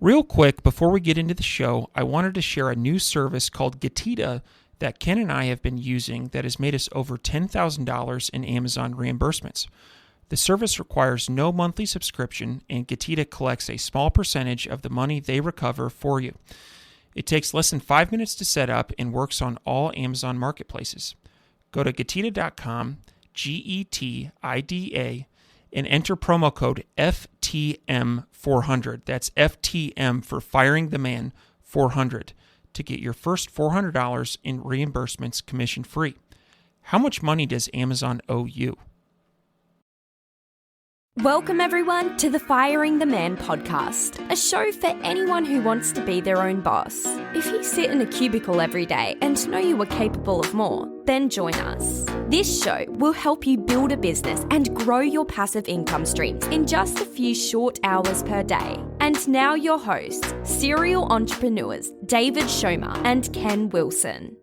Real quick, before we get into the show, I wanted to share a new service called Getita that Ken and I have been using that has made us over $10,000 in Amazon reimbursements. The service requires no monthly subscription, and Getita collects a small percentage of the money they recover for you. It takes less than 5 minutes to set up and works on all Amazon marketplaces. Go to Getita.com, Getida, and enter promo code FTM400. That's FTM for Firing the Man 400 to get your first $400 in reimbursements commission free. How much money does Amazon owe you? Welcome everyone to the Firing the Man podcast, a show for anyone who wants to be their own boss. If you sit in a cubicle every day and know you are capable of more, then join us. This show will help you build a business and grow your passive income streams in just a few short hours per day. And now your hosts, serial entrepreneurs David Schomer and Ken Wilson.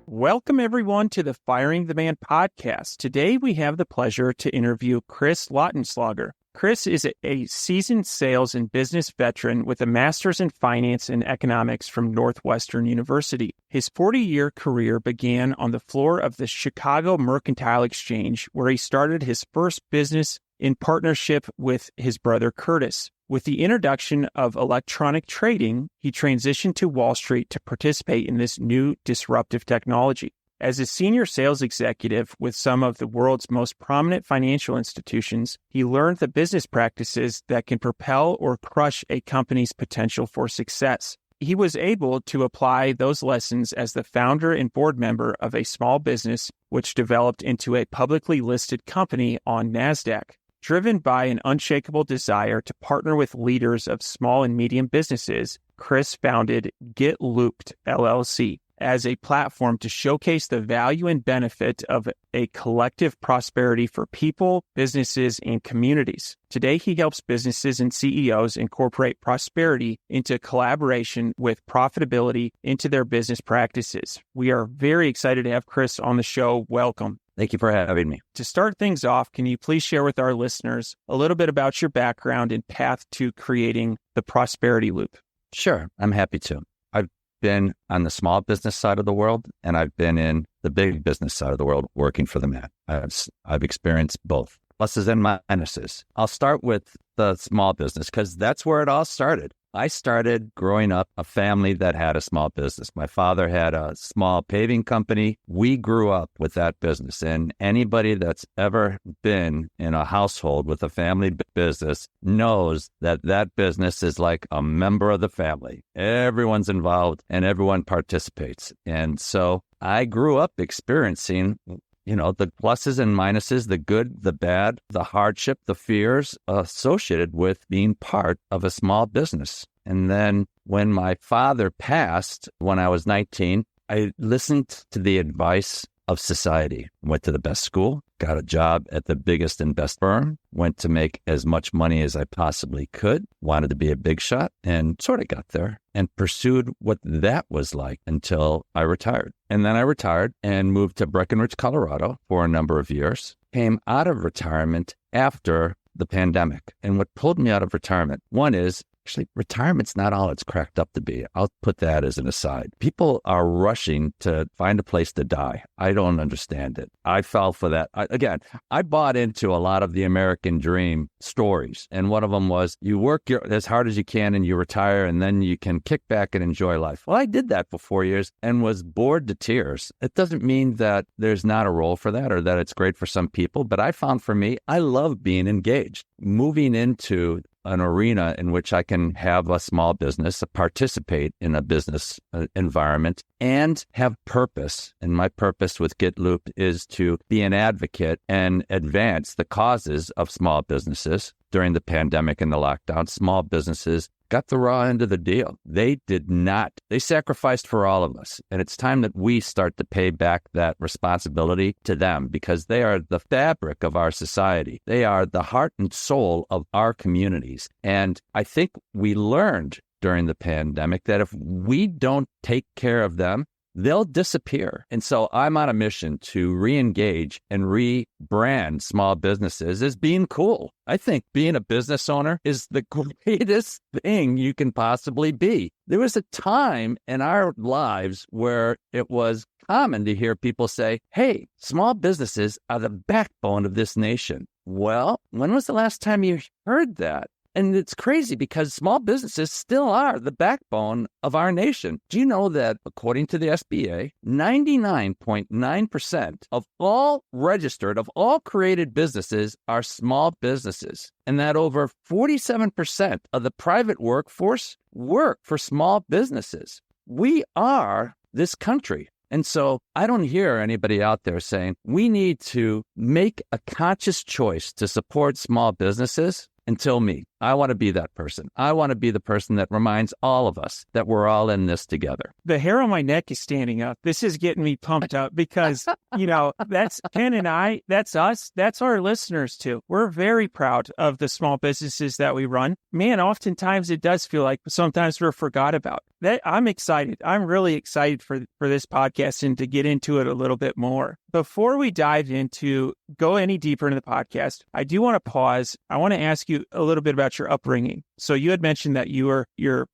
Welcome, everyone, to the Firing the Man podcast. Today, we have the pleasure to interview Chris Lautenslager. Chris is a seasoned sales and business veteran with a master's in finance and economics from Northwestern University. His 40-year career began on the floor of the Chicago Mercantile Exchange, where he started his first business in partnership with his brother Curtis. With the introduction of electronic trading, he transitioned to Wall Street to participate in this new disruptive technology. As a senior sales executive with some of the world's most prominent financial institutions, he learned the business practices that can propel or crush a company's potential for success. He was able to apply those lessons as the founder and board member of a small business which developed into a publicly listed company on NASDAQ. Driven by an unshakable desire to partner with leaders of small and medium businesses, Chris founded GitLooped LLC as a platform to showcase the value and benefit of a collective prosperity for people, businesses, and communities. Today, he helps businesses and CEOs incorporate prosperity into collaboration with profitability into their business practices. We are very excited to have Chris on the show. Welcome. Thank you for having me. To start things off, can you please share with our listeners a little bit about your background and path to creating the Prosperity Loop? Sure, I'm happy to. I've been on the small business side of the world, and I've been in the big business side of the world working for the man. I've experienced both, pluses and minuses. I'll start with the small business because that's where it all started. I started growing up a family that had a small business. My father had a small paving company. We grew up with that business. And anybody that's ever been in a household with a family business knows that that business is like a member of the family. Everyone's involved and everyone participates. And so I grew up experiencing the pluses and minuses, the good, the bad, the hardship, the fears associated with being part of a small business. And then when my father passed when I was 19, I listened to the advice of society. Went to the best school, got a job at the biggest and best firm, went to make as much money as I possibly could, wanted to be a big shot, and sort of got there and pursued what that was like until I retired. And then I retired and moved to Breckenridge, Colorado for a number of years, came out of retirement after the pandemic. And what pulled me out of retirement, one is, actually, retirement's not all it's cracked up to be. I'll put that as an aside. People are rushing to find a place to die. I don't understand it. I fell for that. I bought into a lot of the American dream stories. And one of them was you work as hard as you can and you retire and then you can kick back and enjoy life. Well, I did that for 4 years and was bored to tears. It doesn't mean that there's not a role for that or that it's great for some people. But I found for me, I love being engaged. Moving into an arena in which I can have a small business, participate in a business environment, and have purpose. And my purpose with GitLooped is to be an advocate and advance the causes of small businesses. During the pandemic and the lockdown, small businesses got the raw end of the deal. They did not. They sacrificed for all of us. And it's time that we start to pay back that responsibility to them because they are the fabric of our society. They are the heart and soul of our communities. And I think we learned during the pandemic that if we don't take care of them, they'll disappear. And so I'm on a mission to re-engage and rebrand small businesses as being cool. I think being a business owner is the greatest thing you can possibly be. There was a time in our lives where it was common to hear people say, hey, small businesses are the backbone of this nation. Well, when was the last time you heard that? And it's crazy because small businesses still are the backbone of our nation. Do you know that according to the SBA, 99.9% of all registered, of all created businesses are small businesses, and that over 47% of the private workforce work for small businesses? We are this country. And so I don't hear anybody out there saying we need to make a conscious choice to support small businesses until me. I want to be that person. I want to be the person that reminds all of us that we're all in this together. The hair on my neck is standing up. This is getting me pumped up because, that's Ken and I, that's us, that's our listeners too. We're very proud of the small businesses that we run. Man, oftentimes it does feel like sometimes we're forgot about. That I'm excited. I'm really excited for this podcast and to get into it a little bit more. Before we dive into, go any deeper into the podcast, I do want to pause. I want to ask you a little bit about your upbringing. So you had mentioned that your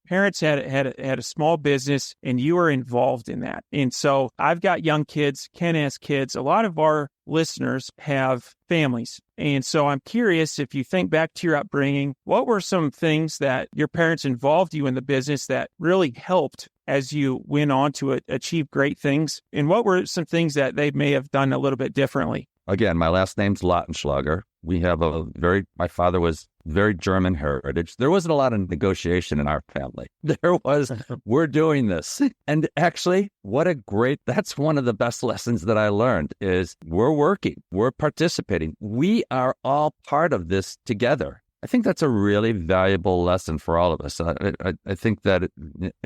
parents had a small business and you were involved in that. And so I've got young kids, Ken has kids. A lot of our listeners have families. And so I'm curious, if you think back to your upbringing, what were some things that your parents involved you in the business that really helped as you went on to achieve great things? And what were some things that they may have done a little bit differently? Again, my last name's Lautenslager. We have my father was very German heritage. There wasn't a lot of negotiation in our family. There was, we're doing this. And actually, that's one of the best lessons that I learned is we're working, we're participating. We are all part of this together. I think that's a really valuable lesson for all of us. I think that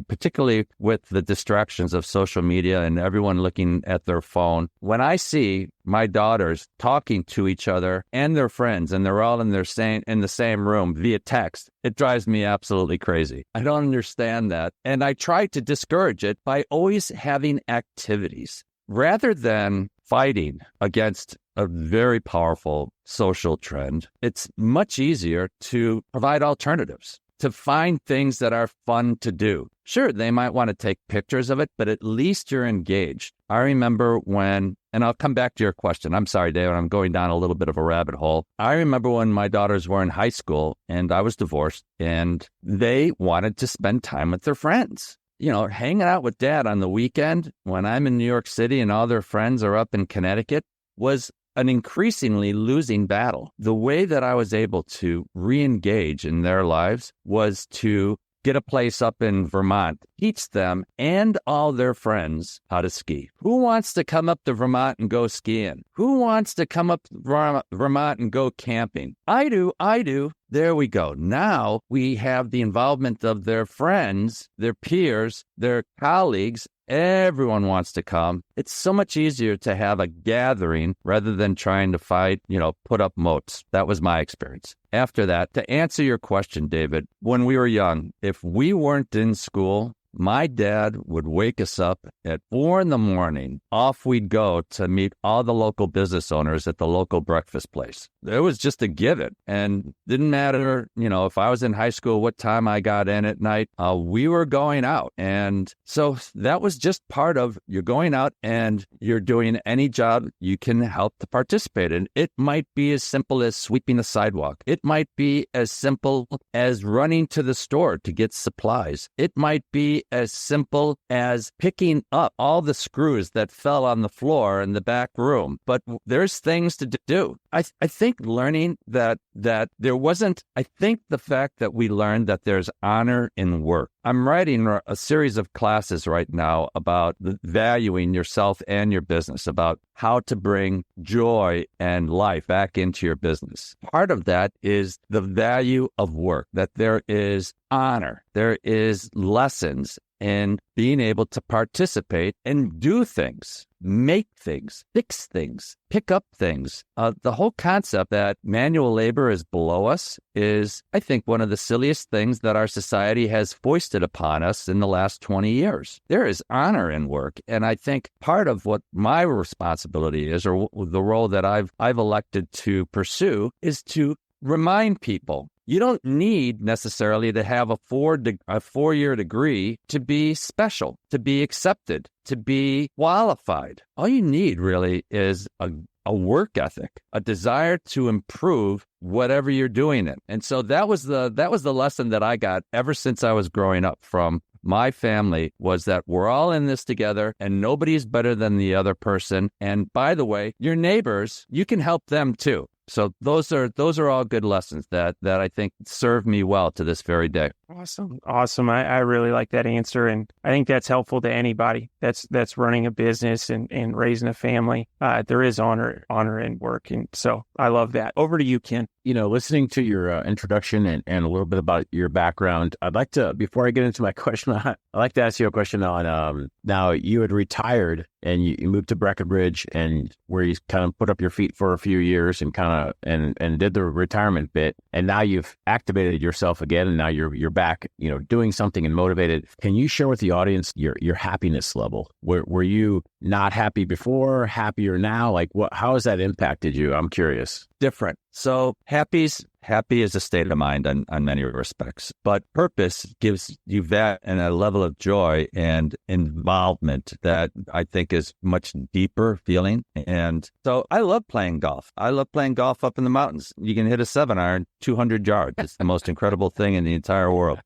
particularly with the distractions of social media and everyone looking at their phone, when I see my daughters talking to each other and their friends, and they're all in the same room via text, it drives me absolutely crazy. I don't understand that. And I try to discourage it by always having activities rather than fighting against a very powerful social trend. It's much easier to provide alternatives, to find things that are fun to do. Sure, they might want to take pictures of it, but at least you're engaged. I remember and I'll come back to your question. I'm sorry, David, I'm going down a little bit of a rabbit hole. I remember when my daughters were in high school and I was divorced and they wanted to spend time with their friends. Hanging out with dad on the weekend when I'm in New York City and all their friends are up in Connecticut was an increasingly losing battle. The way that I was able to re-engage in their lives was to get a place up in Vermont, teach them and all their friends how to ski. Who wants to come up to Vermont and go skiing? Who wants to come up to Vermont and go camping? I do. There we go. Now we have the involvement of their friends, their peers, their colleagues. Everyone wants to come. It's so much easier to have a gathering rather than trying to fight, put up moats. That was my experience. After that, to answer your question, David, when we were young, if we weren't in school, my dad would wake us up at 4 a.m. Off we'd go to meet all the local business owners at the local breakfast place. It was just a given. And didn't matter, if I was in high school, what time I got in at night, we were going out. And so that was just part of you're going out and you're doing any job you can help to participate in. It might be as simple as sweeping the sidewalk. It might be as simple as running to the store to get supplies. It might be as simple as picking up all the screws that fell on the floor in the back room. But there's things to do. I think learning that there wasn't, I think the fact that we learned that there's honor in work. I'm writing a series of classes right now about valuing yourself and your business, about how to bring joy and life back into your business. Part of that is the value of work, that there is honor, there is lessons in being able to participate and do things, make things, fix things, pick up things. The whole concept that manual labor is below us is, I think, one of the silliest things that our society has foisted upon us in the last 20 years. There is honor in work. And I think part of what my responsibility is, or the role that I've elected to pursue, is to remind people you don't need necessarily to have a four-year degree to be special, to be accepted, to be qualified. All you need really is a work ethic, a desire to improve whatever you're doing it. And so that was the lesson that I got ever since I was growing up from my family, was that we're all in this together and nobody's better than the other person. And by the way, your neighbors, you can help them too. So those are all good lessons that I think serve me well to this very day. Awesome. I really like that answer. And I think that's helpful to anybody that's running a business and raising a family. There is honor in work. And so I love that. Over to you, Ken. Listening to your introduction and a little bit about your background, I'd like to, before I get into my question, I'd like to ask you a question on, now you had retired and you moved to Breckenridge, and where you kind of put up your feet for a few years and kind of, and did the retirement bit. And now you've activated yourself again, and now you're back, doing something and motivated. Can you share with the audience your happiness level? Were you not happy before, happier now? Like how has that impacted you? I'm curious. Different. So happy is a state of mind on many respects, but purpose gives you that and a level of joy and involvement that I think is much deeper feeling. And so I love playing golf. I love playing golf up in the mountains. You can hit a 7-iron 200 yards. It's the most incredible thing in the entire world.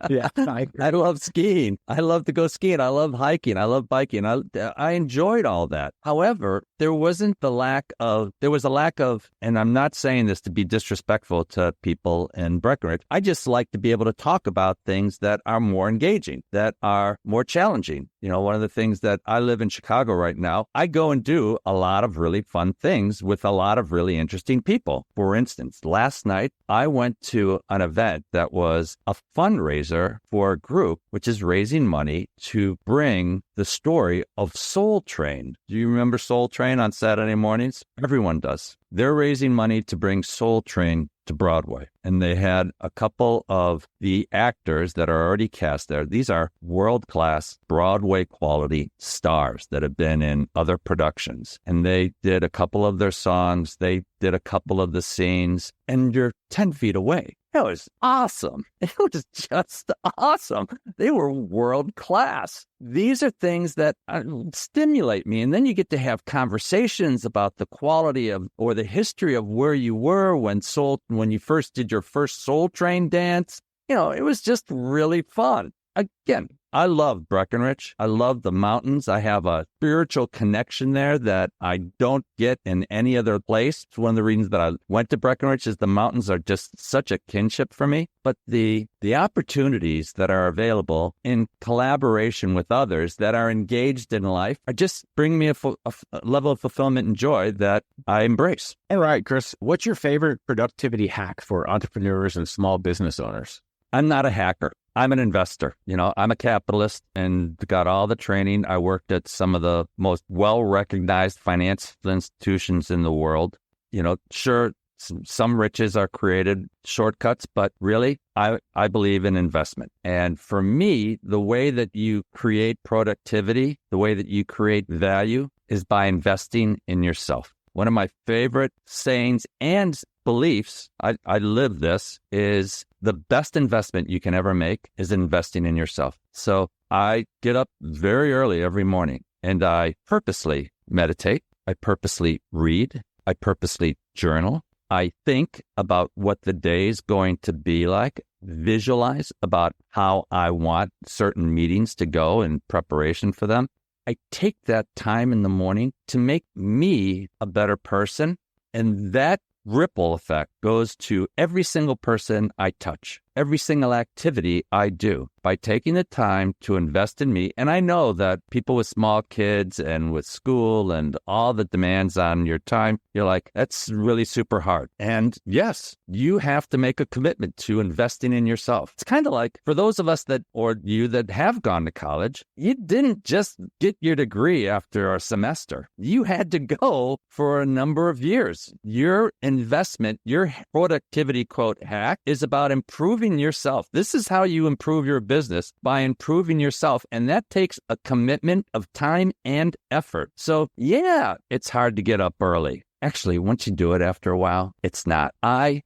Yeah, I love skiing. I love to go skiing. I love hiking. I love biking. I enjoyed all that. However, there was a lack of, and I'm not saying this to be disrespectful to people in Breckenridge. I just like to be able to talk about things that are more engaging, that are more challenging. One of the things that I live in Chicago right now, I go and do a lot of really fun things with a lot of really interesting people. For instance, last night, I went to an event that was a fundraiser for a group which is raising money to bring the story of Soul Train. Do you remember Soul Train on Saturday mornings? Everyone does. They're raising money to bring Soul Train to Broadway. And they had a couple of the actors that are already cast there. These are world-class Broadway quality stars that have been in other productions. And they did a couple of their songs. They did a couple of the scenes. And you're 10 feet away. It was awesome. It was just awesome. They were world class. These are things that stimulate me. And then you get to have conversations about the quality of, or the history of where you were when you first did your first Soul Train dance. It was just really fun. Again, I love Breckenridge. I love the mountains. I have a spiritual connection there that I don't get in any other place. It's one of the reasons that I went to Breckenridge is the mountains are just such a kinship for me. But the opportunities that are available in collaboration with others that are engaged in life are just bring me a level of fulfillment and joy that I embrace. All right, Chris, what's your favorite productivity hack for entrepreneurs and small business owners? I'm not a hacker. I'm an investor. I'm a capitalist and got all the training. I worked at some of the most well-recognized financial institutions in the world. Sure, some riches are created shortcuts, but really, I believe in investment. And for me, the way that you create productivity, the way that you create value is by investing in yourself. One of my favorite sayings and beliefs, I live this, is the best investment you can ever make is investing in yourself. So I get up very early every morning and I purposely meditate. I purposely read. I purposely journal. I think about what the day is going to be like, visualize about how I want certain meetings to go in preparation for them. I take that time in the morning to make me a better person, and that ripple effect goes to every single person I touch. every single activity I do by taking the time to invest in me. And I know that people with small kids and with school and all the demands on your time, you're like, that's really super hard. And yes, you have to make a commitment to investing in yourself. It's kind of like for those of us that, or you that have gone to college, you didn't just get your degree after a semester. You had to go for a number of years. Your investment, your productivity quote hack is about improving yourself. This is how you improve your business, by improving yourself. And that takes a commitment of time and effort. So yeah, it's hard to get up early. Actually, once you do it after a while, it's not.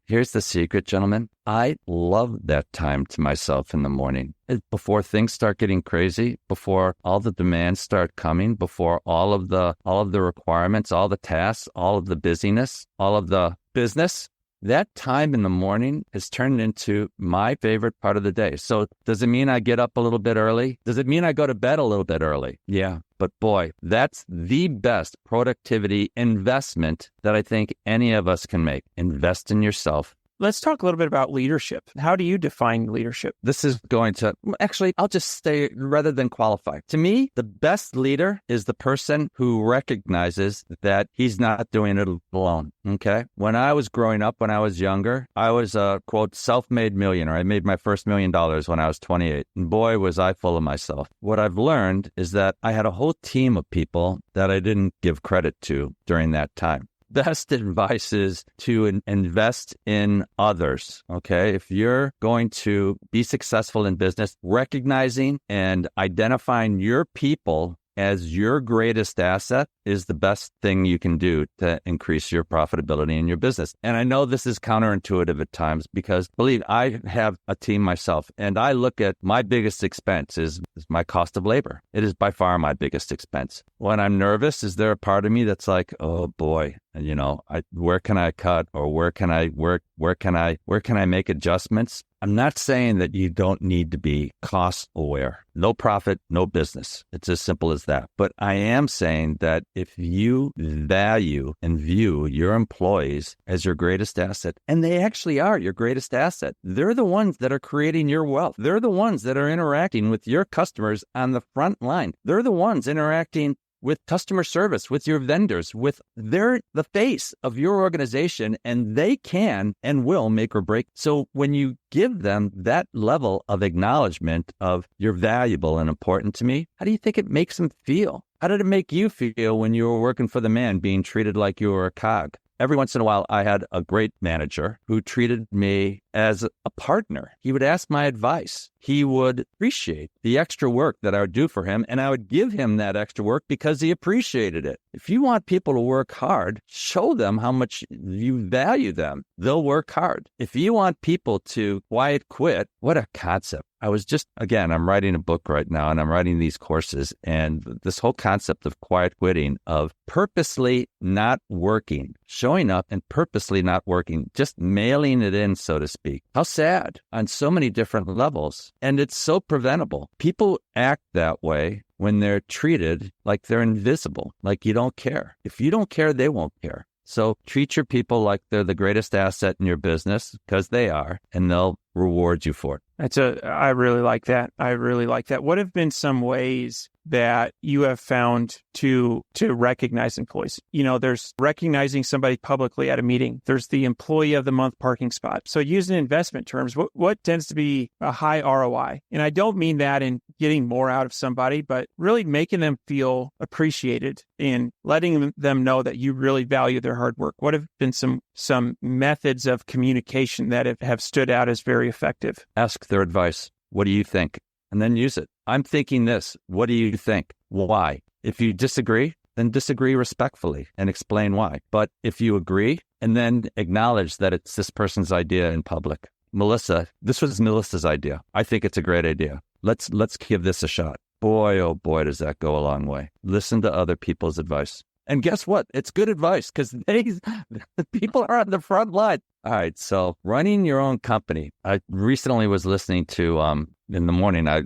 Here's the secret, gentlemen. I love that time to myself in the morning. Before things start getting crazy, before all the demands start coming, before all of the requirements, all the tasks, all of the busyness, all of the business, that time in the morning is turned into my favorite part of the day. So does it mean I get up a little bit early? Does it mean I go to bed a little bit early? Yeah. But boy, that's the best productivity investment that I think any of us can make. Invest in yourself. Let's talk a little bit about leadership. How do you define leadership? This is going to, actually, I'll just say rather than qualify. To me, the best leader is the person who recognizes that he's not doing it alone, okay? When I was growing up, when I was younger, I was a, quote, self-made millionaire. I made my first $1 million when I was 28. And boy, was I full of myself. What I've learned is that I had a whole team of people that I didn't give credit to during that time. Best advice is to invest in others, okay? If you're going to be successful in business, recognizing and identifying your people as your greatest asset is the best thing you can do to increase your profitability in your business. And I know this is counterintuitive at times because, believe I have a team myself, and I look at my biggest expense is my cost of labor. It is by far my biggest expense. When I'm nervous, is there a part of me that's like, oh boy, where can I cut, or where can I make adjustments? I'm not saying that you don't need to be cost aware. No profit, no business. It's as simple as that. But I am saying that if you value and view your employees as your greatest asset, and they actually are your greatest asset, they're the ones that are creating your wealth. They're the ones that are interacting with your customers on the front line. They're the ones interacting with customer service, with your vendors, they're the face of your organization, and they can and will make or break. So when you give them that level of acknowledgement of you're valuable and important to me, how do you think it makes them feel? How did it make you feel when you were working for the man, being treated like you were a cog? Every once in a while, I had a great manager who treated me as a partner. He would ask my advice. He would appreciate the extra work that I would do for him, and I would give him that extra work because he appreciated it. If you want people to work hard, show them how much you value them. They'll work hard. If you want people to quiet quit, what a concept. I'm writing a book right now, and I'm writing these courses, and this whole concept of quiet quitting, of purposely not working, showing up and purposely not working, just mailing it in, so to speak. How sad on so many different levels. And it's so preventable. People act that way when they're treated like they're invisible, like you don't care. If you don't care, they won't care. So treat your people like they're the greatest asset in your business, because they are, and they'll reward you for it. I really like that. What have been some ways that you have found to recognize employees? There's recognizing somebody publicly at a meeting. There's the employee of the month parking spot. So using investment terms, what tends to be a high ROI? And I don't mean that in getting more out of somebody, but really making them feel appreciated and letting them know that you really value their hard work. What have been some methods of communication that have stood out as very effective? Ask their advice. What do you think? And then use it. I'm thinking this. What do you think? Why? If you disagree, then disagree respectfully and explain why. But if you agree, and then acknowledge that it's this person's idea in public. Melissa, this was Melissa's idea. I think it's a great idea. Let's give this a shot. Boy, oh boy, does that go a long way. Listen to other people's advice. And guess what? It's good advice, because the people are on the front line. All right, so running your own company. I recently was listening to, in the morning, I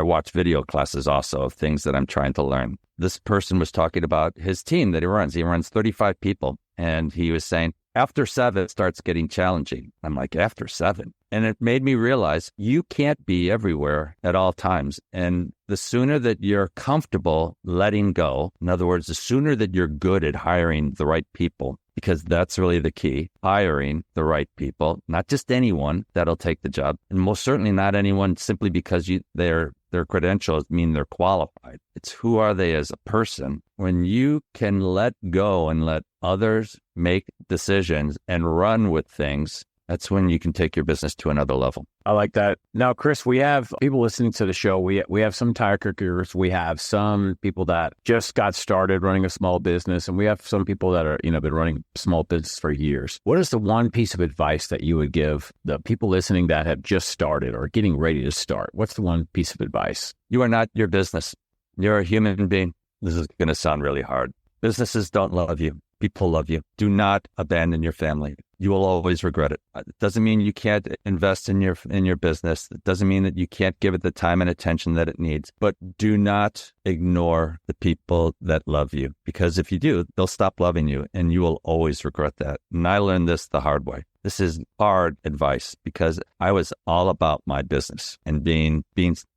watch video classes also of things that I'm trying to learn. This person was talking about his team that he runs. He runs 35 people. And he was saying, after 7, it starts getting challenging. I'm like, after 7? And it made me realize you can't be everywhere at all times. And the sooner that you're comfortable letting go, in other words, the sooner that you're good at hiring the right people, because that's really the key, hiring the right people, not just anyone that'll take the job, and most certainly not anyone simply because their credentials mean they're qualified. It's who are they as a person. When you can let go and let others make decisions and run with things, that's when you can take your business to another level. I like that. Now, Chris, we have people listening to the show. We have some tire kickers. We have some people that just got started running a small business, and we have some people that are, been running small business for years. What is the one piece of advice that you would give the people listening that have just started or getting ready to start? What's the one piece of advice? You are not your business. You're a human being. This is going to sound really hard. Businesses don't love you. People love you. Do not abandon your family. You will always regret it. It doesn't mean you can't invest in your business. It doesn't mean that you can't give it the time and attention that it needs. But do not ignore the people that love you, because if you do, they'll stop loving you and you will always regret that. And I learned this the hard way. This is hard advice because I was all about my business and being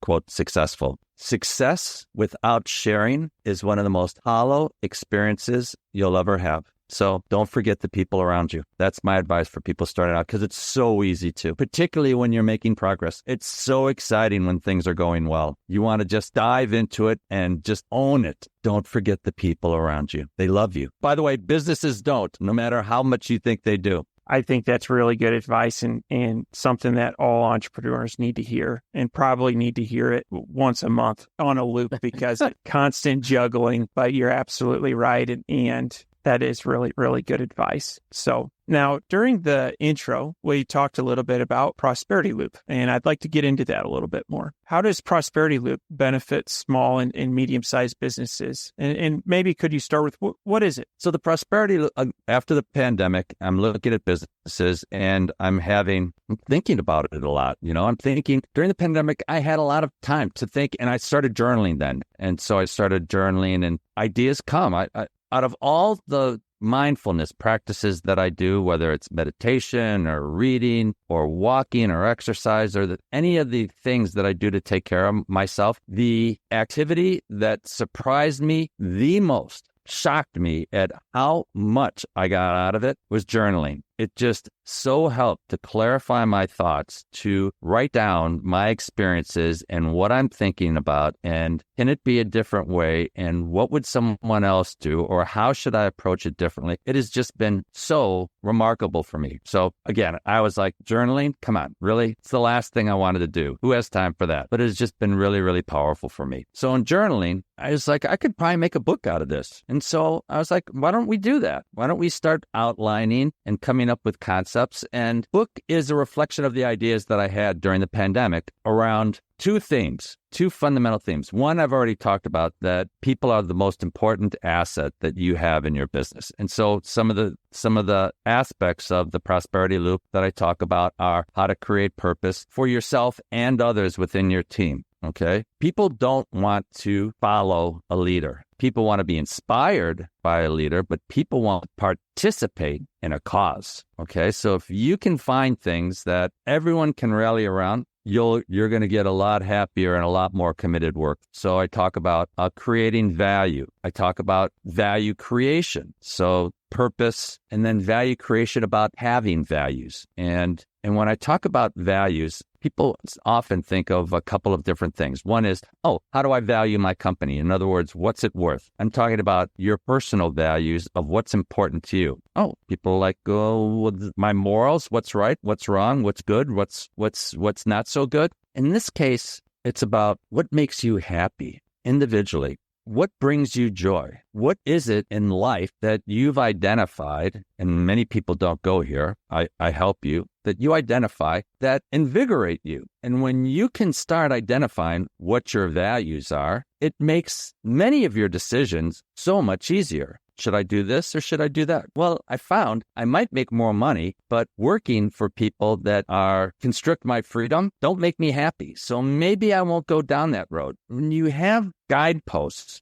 quote, successful. Success without sharing is one of the most hollow experiences you'll ever have. So don't forget the people around you. That's my advice for people starting out, because it's so easy to, particularly when you're making progress. It's so exciting when things are going well. You want to just dive into it and just own it. Don't forget the people around you. They love you. By the way, businesses don't, no matter how much you think they do. I think that's really good advice and something that all entrepreneurs need to hear, and probably need to hear it once a month on a loop, because constant juggling, but you're absolutely right. And that is really, really good advice. So now, during the intro, we talked a little bit about Prosperity Loop, and I'd like to get into that a little bit more. How does Prosperity Loop benefit small and medium-sized businesses? And maybe could you start with what is it? So the Prosperity Loop, after the pandemic, I'm looking at businesses and I'm thinking about it a lot. I'm thinking during the pandemic, I had a lot of time to think, and I started journaling then. And so I started journaling and ideas come. Out of all the mindfulness practices that I do, whether it's meditation or reading or walking or exercise or any of the things that I do to take care of myself, the activity that surprised me the most, shocked me at how much I got out of it, was journaling. It just so helped to clarify my thoughts, to write down my experiences and what I'm thinking about, and can it be a different way, and what would someone else do, or how should I approach it differently? It has just been so remarkable for me. So again, I was like, journaling, come on, really? It's the last thing I wanted to do. Who has time for that? But it's just been really, really powerful for me. So in journaling, I was like, I could probably make a book out of this. And so I was like, why don't we do that? Why don't we start outlining and coming up with concepts? And book is a reflection of the ideas that I had during the pandemic around two fundamental themes. One, I've already talked about, that people are the most important asset that you have in your business. And so some of the aspects of the Prosperity Loop that I talk about are how to create purpose for yourself and others within your team. Okay. People don't want to follow a leader. People want to be inspired by a leader, but people want to participate in a cause. Okay. So if you can find things that everyone can rally around, you're going to get a lot happier and a lot more committed work. So I talk about creating value. I talk about value creation. So purpose, and then value creation about having values. And when I talk about values, people often think of a couple of different things. One is, how do I value my company? In other words, what's it worth? I'm talking about your personal values of what's important to you. People like, my morals, what's right, what's wrong, what's good, what's not so good. In this case, it's about what makes you happy individually. What brings you joy? What is it in life that you've identified, and many people don't go here, I help you, that you identify that invigorate you? And when you can start identifying what your values are, it makes many of your decisions so much easier. Should I do this or should I do that? Well, I found I might make more money, but working for people that constrict my freedom don't make me happy. So maybe I won't go down that road. When you have guideposts,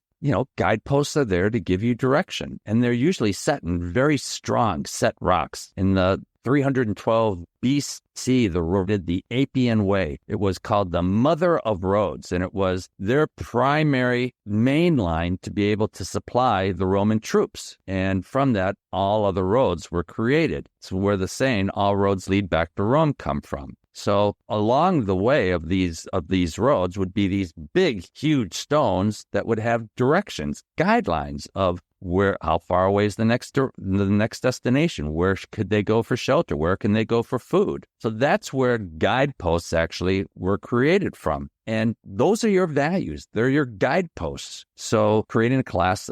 guideposts are there to give you direction, and they're usually set in very strong set rocks in the 312 BC, the road did the Appian Way. It was called the mother of roads, and it was their primary main line to be able to supply the Roman troops. And from that, all other roads were created. It's where the saying, all roads lead back to Rome, come from. So along the way of these roads would be these big, huge stones that would have directions, guidelines of how far away is the next destination? Where could they go for shelter? Where can they go for food? So that's where guideposts actually were created from. And those are your values. They're your guideposts. So creating a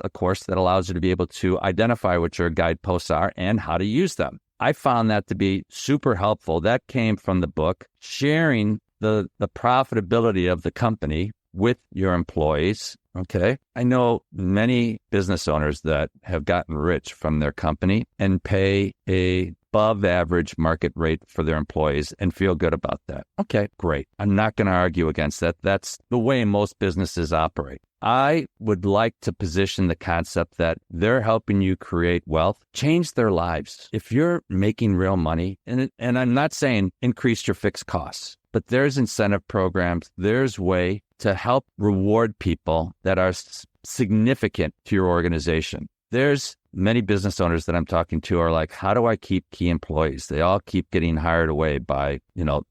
course that allows you to be able to identify what your guideposts are and how to use them. I found that to be super helpful. That came from the book, sharing the profitability of the company with your employees. Okay. I know many business owners that have gotten rich from their company and pay a above average market rate for their employees and feel good about that. Okay, great. I'm not going to argue against that. That's the way most businesses operate. I would like to position the concept that they're helping you create wealth, change their lives. If you're making real money, and I'm not saying increase your fixed costs, but there's incentive programs, there's way to help reward people that are significant to your organization. There's many business owners that I'm talking to are like, how do I keep key employees? They all keep getting hired away by,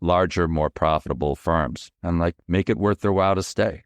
larger, more profitable firms. I'm like, make it worth their while to stay.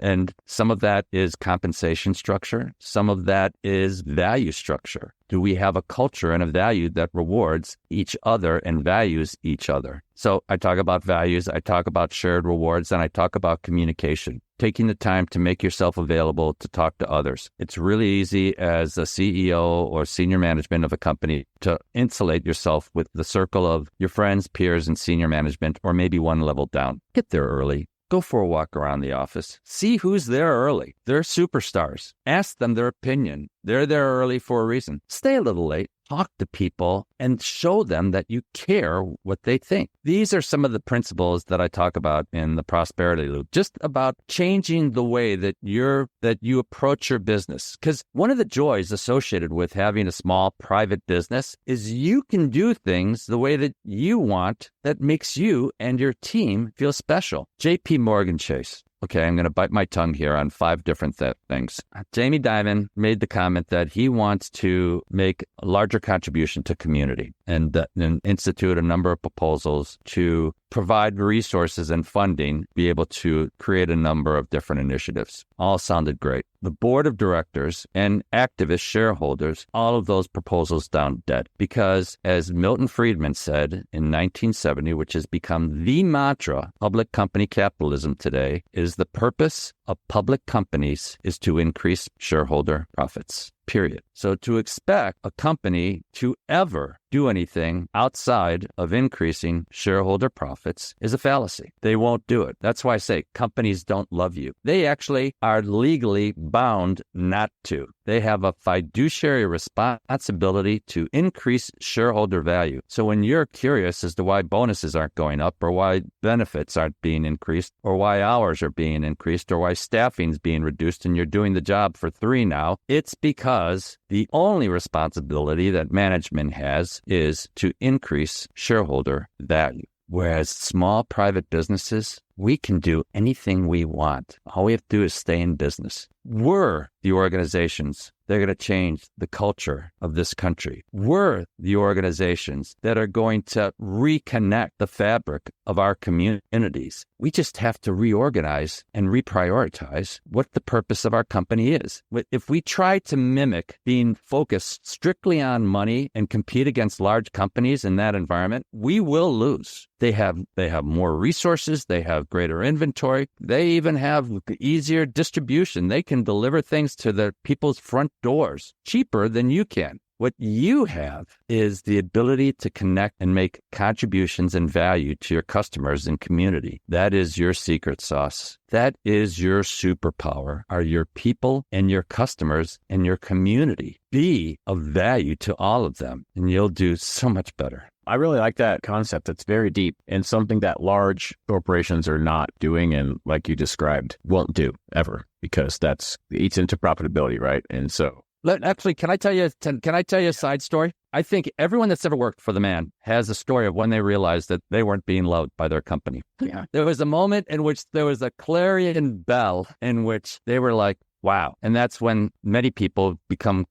And some of that is compensation structure. Some of that is value structure. Do we have a culture and a value that rewards each other and values each other? So I talk about values, I talk about shared rewards, and I talk about communication. Taking the time to make yourself available to talk to others. It's really easy as a CEO or senior management of a company to insulate yourself with the circle of your friends, peers, and senior management, or maybe one level down. Get there early. Go for a walk around the office. See who's there early. They're superstars. Ask them their opinion. They're there early for a reason. Stay a little late. Talk to people and show them that you care what they think. These are some of the principles that I talk about in the prosperity loop, just about changing the way that you approach your business. Because one of the joys associated with having a small private business is you can do things the way that you want that makes you and your team feel special. JP Morgan Chase. Okay, I'm going to bite my tongue here on 5 different things. Jamie Dimon made the comment that he wants to make a larger contribution to community and institute a number of proposals to provide resources and funding, be able to create a number of different initiatives. All sounded great. The board of directors and activist shareholders, all of those proposals down dead. Because as Milton Friedman said in 1970, which has become the mantra, public company capitalism today, is the purpose of public companies is to increase shareholder profits. Period. So to expect a company to ever do anything outside of increasing shareholder profits is a fallacy. They won't do it. That's why I say companies don't love you. They actually are legally bound not to. They have a fiduciary responsibility to increase shareholder value. So when you're curious as to why bonuses aren't going up or why benefits aren't being increased or why hours are being increased or why staffing's being reduced and you're doing the job for 3 now, it's because the only responsibility that management has is to increase shareholder value. Whereas small private businesses, we can do anything we want. All we have to do is stay in business. We're the organizations that are going to change the culture of this country. We're the organizations that are going to reconnect the fabric of our communities. We just have to reorganize and reprioritize what the purpose of our company is. If we try to mimic being focused strictly on money and compete against large companies in that environment, we will lose. They have more resources. They have greater inventory. They even have easier distribution. They can deliver things to the people's front doors cheaper than you can. What you have is the ability to connect and make contributions and value to your customers and community. That is your secret sauce. That is your superpower, are your people and your customers and your community. Be of value to all of them, and you'll do so much better. I really like that concept. It's very deep and something that large corporations are not doing and, like you described, won't do ever because that's eats into profitability, right? And so Actually, can I tell you a side story? I think everyone that's ever worked for the man has a story of when they realized that they weren't being loved by their company. Yeah. There was a moment in which there was a clarion bell in which they were like, wow. And that's when many people become,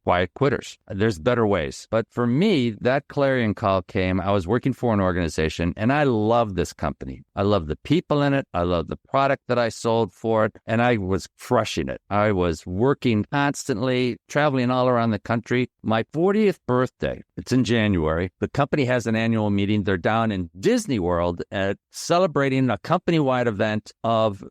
quiet quitters. There's better ways. But for me, that clarion call came. I was working for an organization and I love this company. I love the people in it. I love the product that I sold for it. And I was crushing it. I was working constantly, traveling all around the country. My 40th birthday, it's in January. The company has an annual meeting. They're down in Disney World celebrating a company-wide event of,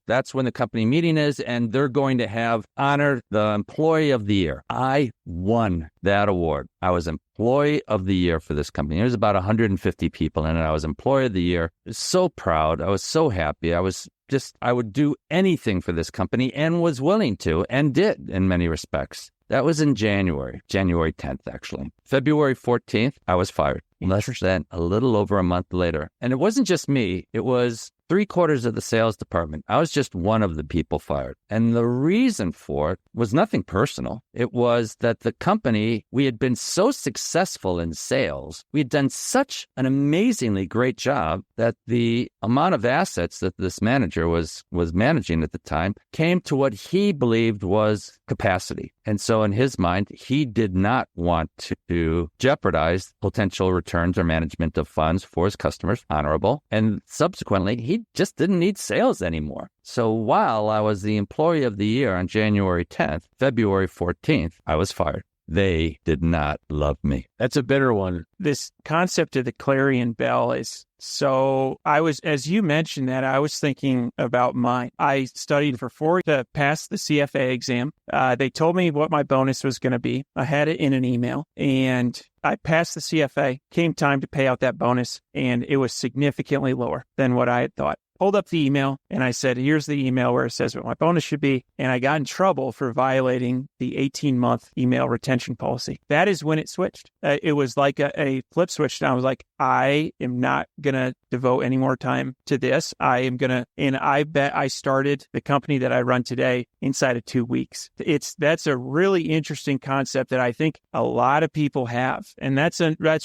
that's when the company meeting is. And they're going to honor the Employee of the Year. I won that award. I was Employee of the Year for this company. There's about 150 people in it. I was Employee of the Year. I was so proud. I was so happy. I would do anything for this company and was willing to and did in many respects. That was in January 10th, actually. February 14th, I was fired. Less than a little over a month later. And it wasn't just me. It was 3/4 of the sales department. I was just one of the people fired. And the reason for it was nothing personal. It was that the company, we had been so successful in sales. We had done such an amazingly great job that the amount of assets that this manager was managing at the time came to what he believed was capacity. And so in his mind, he did not want to jeopardize potential returns or management of funds for his customers, honorable. And subsequently, he just didn't need sales anymore. So while I was the Employee of the Year on January 10th, February 14th, I was fired. They did not love me. That's a bitter one. This concept of the clarion bell is as you mentioned that, I was thinking about mine. I studied for 4 years to pass the CFA exam. They told me what my bonus was going to be. I had it in an email and I passed the CFA. Came time to pay out that bonus and it was significantly lower than what I had thought. Pulled up the email and I said, here's the email where it says what my bonus should be. And I got in trouble for violating the 18-month email retention policy. That is when it switched. It was like a flip switch. And I was like, I am not going to devote any more time to this. And I bet I started the company that I run today inside of 2 weeks. That's a really interesting concept that I think a lot of people have. And that's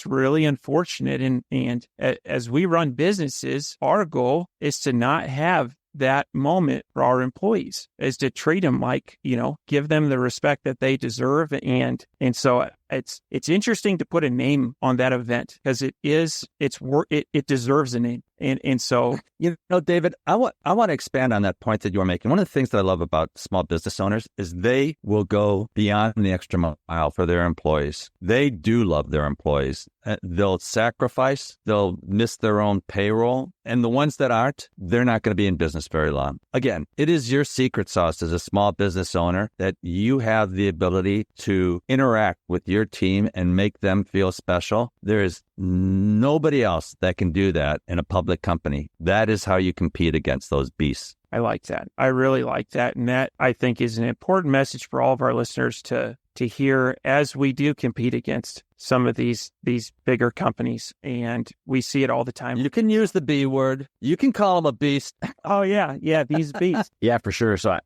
really unfortunate. And as we run businesses, our goal is to not have that moment for our employees, is to treat them like, give them the respect that they deserve. And so it's interesting to put a name on that event because it deserves a name. And so, David, I want to expand on that point that you were making. One of the things that I love about small business owners is they will go beyond the extra mile for their employees. They do love their employees. They'll sacrifice, they'll miss their own payroll. And the ones that aren't, they're not going to be in business very long. Again, it is your secret sauce as a small business owner that you have the ability to interact with your team and make them feel special. There is nobody else that can do that in a public company. That is how you compete against those beasts. I like that. I really like that. And that, I think, is an important message for all of our listeners to hear as we do compete against some of these bigger companies. And we see it all the time. You can use the B word. You can call them a beast. Oh, yeah. Yeah, these beasts. Yeah, for sure. So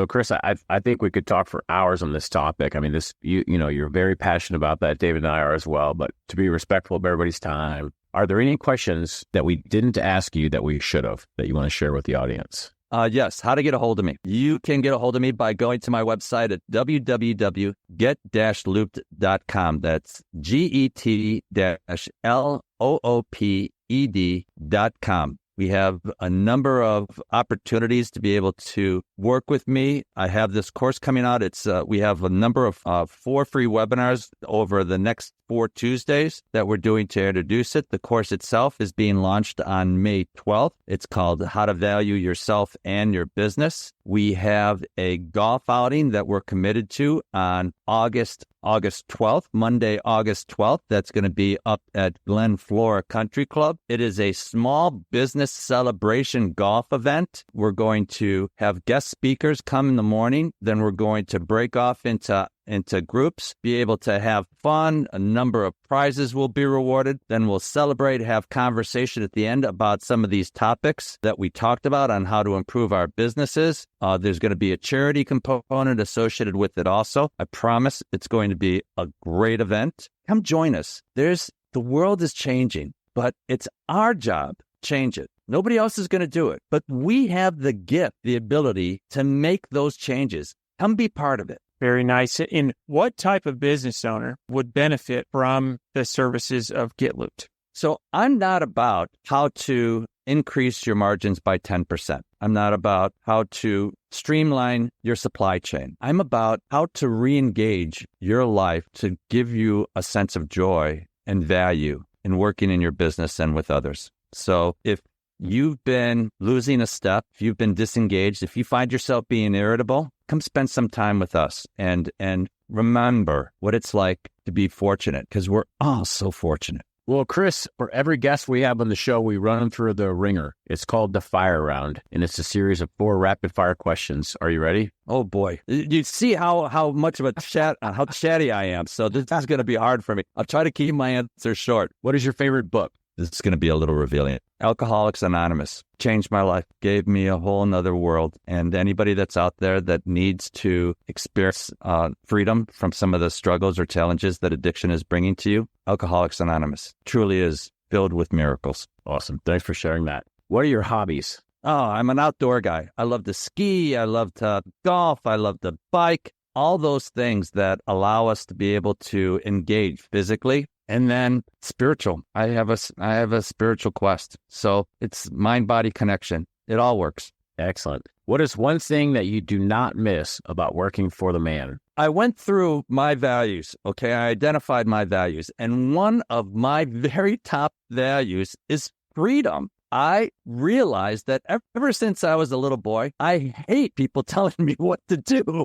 Chris, I think we could talk for hours on this topic. I mean, this, you're very passionate about that. David and I are as well. But to be respectful of everybody's time, are there any questions that we didn't ask you that we should have, that you want to share with the audience? Yes. How to get a hold of me. You can get a hold of me by going to my website at www.get-looped.com. That's GET-LOOPED.com. We have a number of opportunities to be able to work with me. I have this course coming out. We have a number of 4 free webinars over the next 4 Tuesdays that we're doing to introduce it. The course itself is being launched on May 12th. It's called How to Value Yourself and Your Business. We have a golf outing that we're committed to on August 12th, Monday, August 12th. That's going to be up at Glen Flora Country Club. It is a small business celebration golf event. We're going to have guest speakers come in the morning. Then we're going to break off into into groups, be able to have fun. A number of prizes will be rewarded. Then we'll celebrate, have conversation at the end about some of these topics that we talked about on how to improve our businesses. There's going to be a charity component associated with it also. I promise it's going to be a great event. Come join us. The world is changing, but it's our job to change it. Nobody else is going to do it, but we have the gift, the ability to make those changes. Come be part of it. Very nice. And what type of business owner would benefit from the services of GitLooped? So I'm not about how to increase your margins by 10%. I'm not about how to streamline your supply chain. I'm about how to re-engage your life to give you a sense of joy and value in working in your business and with others. So if you've been losing a step, if you've been disengaged, if you find yourself being irritable, come spend some time with us and remember what it's like to be fortunate, because we're all so fortunate. Well, Chris, for every guest we have on the show, we run them through the ringer. It's called the Fire Round, and it's a series of 4 rapid-fire questions. Are you ready? Oh, boy. You see how much of a how chatty I am, so this is going to be hard for me. I'll try to keep my answers short. What is your favorite book? This is going to be a little revealing. Alcoholics Anonymous changed my life, gave me a whole nother world. And anybody that's out there that needs to experience freedom from some of the struggles or challenges that addiction is bringing to you, Alcoholics Anonymous truly is filled with miracles. Awesome. Thanks for sharing that. What are your hobbies? Oh, I'm an outdoor guy. I love to ski. I love to golf. I love to bike. All those things that allow us to be able to engage physically. And then spiritual. I have a spiritual quest. So it's mind-body connection. It all works. Excellent. What is one thing that you do not miss about working for the man? I went through my values, okay? I identified my values. And one of my very top values is freedom. I realized that ever since I was a little boy, I hate people telling me what to do.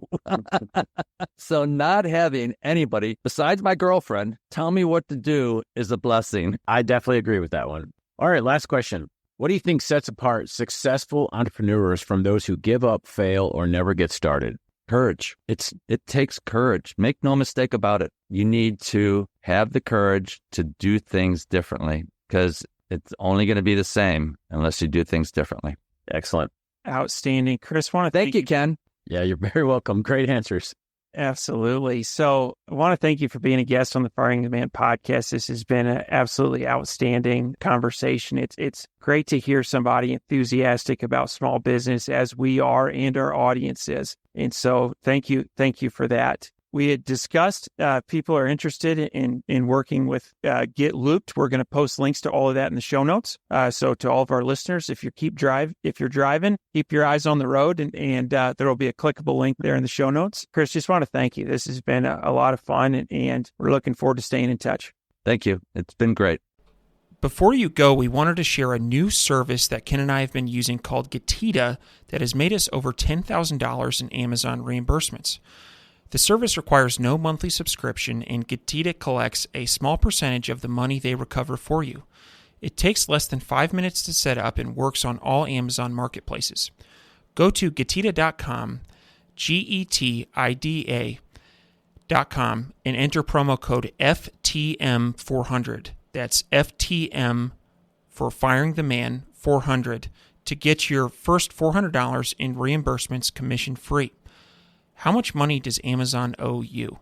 So not having anybody besides my girlfriend tell me what to do is a blessing. I definitely agree with that one. All right, last question. What do you think sets apart successful entrepreneurs from those who give up, fail, or never get started? Courage. It takes courage. Make no mistake about it. You need to have the courage to do things differently, because it's only going to be the same unless you do things differently. Excellent. Outstanding. Chris, want to thank you, Ken. Yeah, you're very welcome. Great answers. Absolutely. So I want to thank you for being a guest on the Firing the Man podcast. This has been an absolutely outstanding conversation. It's great to hear somebody enthusiastic about small business as we are and our audience is. And so thank you for that. We had discussed people are interested in working with GitLooped. We're going to post links to all of that in the show notes. So to all of our listeners, if you're driving, keep your eyes on the road, and there will be a clickable link there in the show notes. Chris, just want to thank you. This has been a lot of fun, and we're looking forward to staying in touch. Thank you. It's been great. Before you go, we wanted to share a new service that Ken and I have been using called Getita that has made us over $10,000 in Amazon reimbursements. The service requires no monthly subscription, and Getita collects a small percentage of the money they recover for you. It takes less than 5 minutes to set up and works on all Amazon marketplaces. Go to Getita.com, Getida.com, and enter promo code FTM400. That's FTM for Firing the Man 400 to get your first $400 in reimbursements commission free. How much money does Amazon owe you?